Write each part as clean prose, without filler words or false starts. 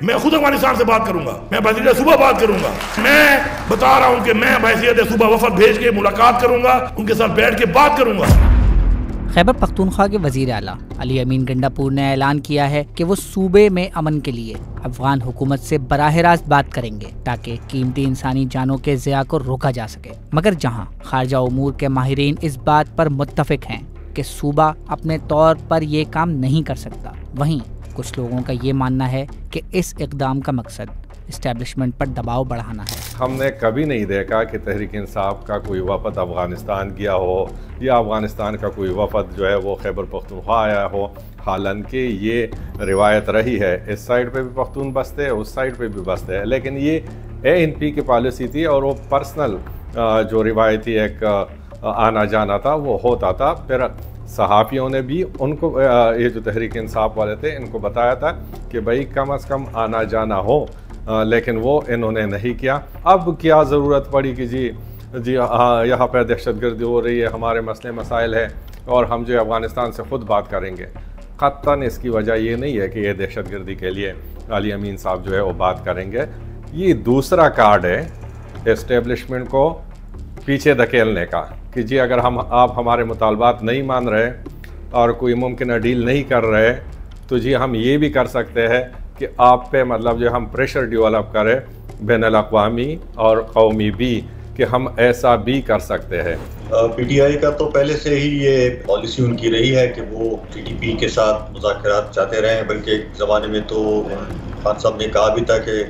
मैं खुद अफगानिस्तान से बात करूंगा, मैं वज़ीर सूबा बात करूंगा। मैं बता रहा हूं कि मैं हैसियत सूबा वफद भेज के मुलाकात करूंगा, उनके साथ बैठ के बात करूंगा। खैबर पख्तूनख्वा के वज़ीर आला अली अमीन गंडापुर ने ऐलान किया है कि वो सूबे में अमन के लिए अफगान हुकूमत से बराह रास्त बात करेंगे ताकि कीमती इंसानी जानों के ज़िया को रोका जा सके। मगर जहां खारजा उमूर के माहिरीन इस बात पर मुत्तफिक हैं कि सूबा अपने तौर पर ये काम नहीं कर सकता, वहीं कुछ लोगों का ये मानना है कि इस इक़दाम का मकसद इस्टेब्लिशमेंट पर दबाव बढ़ाना है। हमने कभी नहीं देखा कि तहरीक इंसाफ का कोई वफद अफ़गानिस्तान गया हो या अफ़गानिस्तान का कोई वफद जो है वो खैबर पख्तूनख्वा आया हो। हालांकि ये रिवायत रही है, इस साइड पे भी पख्तून बसते हैं, उस साइड पे भी बसते हैं, लेकिन ये ANP की पॉलिसी थी और वो पर्सनल जो रिवायती एक आना जाना था वो होता था। फिर सहाफ़ियों ने भी उनको ये जो तहरीक इंसाफ वाले थे इनको बताया था कि भाई कम अज़ कम आना जाना हो, लेकिन वो इन्होंने नहीं किया। अब क्या ज़रूरत पड़ी कि जी हाँ यहाँ पर दहशतगर्दी हो रही है, हमारे मसले मसाइल है और हम जो अफ़गानिस्तान से ख़ुद बात करेंगे। क़त्तन इसकी वजह ये नहीं है कि ये दहशतगर्दी के लिए अली अमीन साहब जो है वो बात करेंगे। ये दूसरा कार्ड है इस्टेब्लिशमेंट को पीछे धकेलने का कि जी अगर आप हमारे मुतालबात नहीं मान रहे और कोई मुमकिन डील नहीं कर रहे तो जी हम ये भी कर सकते हैं कि आप पे मतलब जो हम प्रेशर डेवलप करें बैनुल अक़वामी और कौमी भी कि हम ऐसा भी कर सकते हैं। PTI का तो पहले से ही ये पॉलिसी उनकी रही है कि वो TTP के साथ मुज़ाकरात चाहते रहे, बल्कि एक ज़माने में तो खान साहब ने कहा भी था कि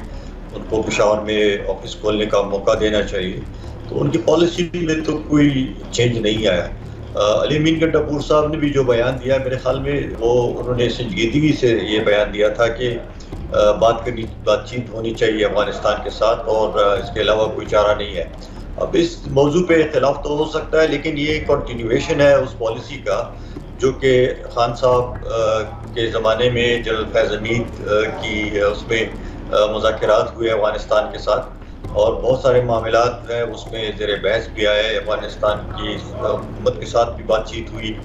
उनको पेशावर में ऑफिस खोलने का मौका देना चाहिए। तो उनकी पॉलिसी में तो कोई चेंज नहीं आया। अली अमीन गंडापुर साहब ने भी जो बयान दिया, मेरे ख्याल में वो उन्होंने संजीदगी से ये बयान दिया था कि बातचीत होनी चाहिए अफगानिस्तान के साथ और इसके अलावा कोई चारा नहीं है। अब इस मौजू पे इख्तिलाफ तो हो सकता है, लेकिन ये कंटिन्यूएशन है उस पॉलिसी का जो कि खान साहब के ज़माने में जनरल फैज़ हमीद की उसमें मुज़ाकरात हुए अफगानिस्तान के साथ और बहुत सारे मामलात हैं उसमें ज़ेर बहस भी आए। अफगानिस्तान की हुकूमत के साथ भी बातचीत हुई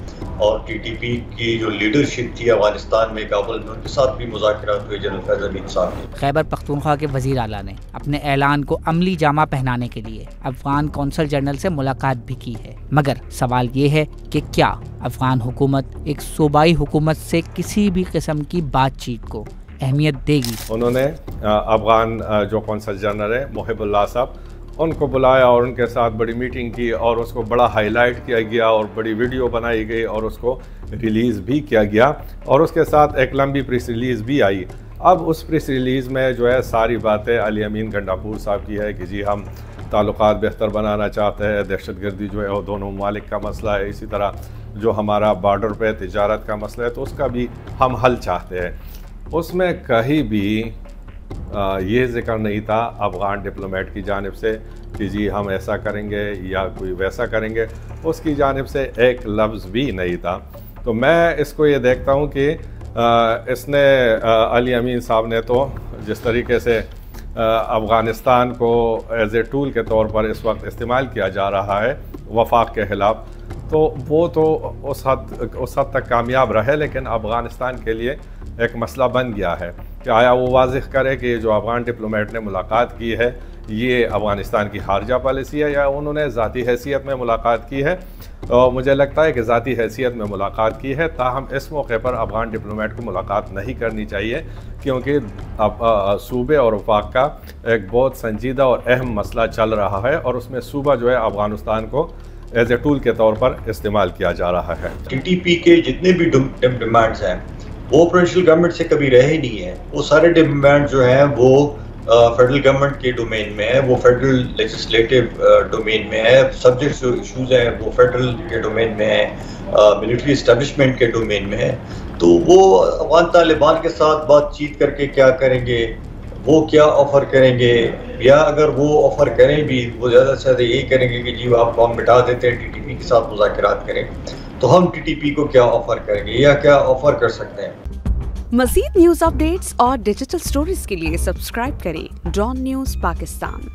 और TTP की जो लीडरशिप थी अफगानिस्तान में काबुल में उनके साथ भी मुज़ाकरात हुए जनरल फैज़ हमीद साहब ने। खैबर पख्तूनख्वा के वज़ीर आला ने अपने ऐलान को अमली जामा पहनाने के लिए अफगान कौंसल जनरल से मुलाकात भी की है, मगर सवाल ये है कि क्या अफगान हुकूमत एक सूबाई हुकूमत से किसी भी किस्म की बातचीत को अहमियत देगी। उन्होंने अफगान जो कौंसल जनरल है मोहिबुल्लाह साहब उनको बुलाया और उनके साथ बड़ी मीटिंग की और उसको बड़ा हाईलाइट किया गया और बड़ी वीडियो बनाई गई और उसको रिलीज़ भी किया गया और उसके साथ एक लंबी प्रेस रिलीज़ भी आई। अब उस प्रेस रिलीज़ में जो है सारी बातें अली अमीन गंडापुर साहब की है कि जी हम ताल्लुकात बेहतर बनाना चाहते हैं, दहशतगर्दी जो है वो दोनों ममालिक का मसला है, इसी तरह जो हमारा बॉर्डर पे तिजारत का मसला है तो उसका भी हम हल चाहते हैं। उसमें कहीं भी ये जिक्र नहीं था अफ़गान डिप्लोमेट की जानिब से कि जी हम ऐसा करेंगे या कोई वैसा करेंगे, उसकी जानिब से एक लफ्ज़ भी नहीं था। तो मैं इसको ये देखता हूँ कि इसने अली अमीन साहब ने तो जिस तरीके से अफ़गानिस्तान को एज़ ए टूल के तौर पर इस वक्त इस्तेमाल किया जा रहा है वफाक के ख़िलाफ़, तो वो तो उस हद तक कामयाब रहे, लेकिन अफ़गानिस्तान के लिए एक मसला बन गया है कि आया वो वाज़िह करे कि जो अफ़गान डिप्लोमेट ने मुलाकात की है ये अफ़गानिस्तान की खारजा पॉलिसी है या उन्होंने ज़ाती हैसियत में मुलाकात की है। और मुझे लगता है कि ज़ाती हैसियत में मुलाकात की है, ताहम इस मौके पर अफ़गान डिप्लोमेट को मुलाकात नहीं करनी चाहिए क्योंकि अब सूबे और वफाक का एक बहुत संजीदा और अहम मसला चल रहा है और उसमें सूबा जो है अफ़गानिस्तान को एज ए टूल के तौर पर इस्तेमाल किया जा रहा है। TTP के जितने भी डिमांड्स हैं वो प्रोविंशियल गवर्नमेंट से कभी रहे ही नहीं है। वो सारे डिमांड जो हैं वो फेडरल गवर्नमेंट के डोमेन में है, वो फेडरल लेजिस्लेटिव डोमेन में है। सब्जेक्ट जो इशूज़ हैं वो फेडरल के डोमेन में है, मिलिट्री इस्टेब्लिशमेंट के डोमेन में है। तो वो अफगान तालिबान के साथ बातचीत करके क्या करेंगे, वो क्या ऑफ़र करेंगे, या अगर वो ऑफ़र करें भी वो ज़्यादा से ज़्यादा यही करेंगे कि जी आपको हम मिटा देते हैं, TTP के साथ मुज़ाकरात करें। तो हम TTP को क्या ऑफ़र करेंगे या क्या ऑफ़र कर सकते हैं। मज़ीद न्यूज़ अपडेट्स और डिजिटल स्टोरीज के लिए सब्सक्राइब करें डॉन न्यूज़ पाकिस्तान।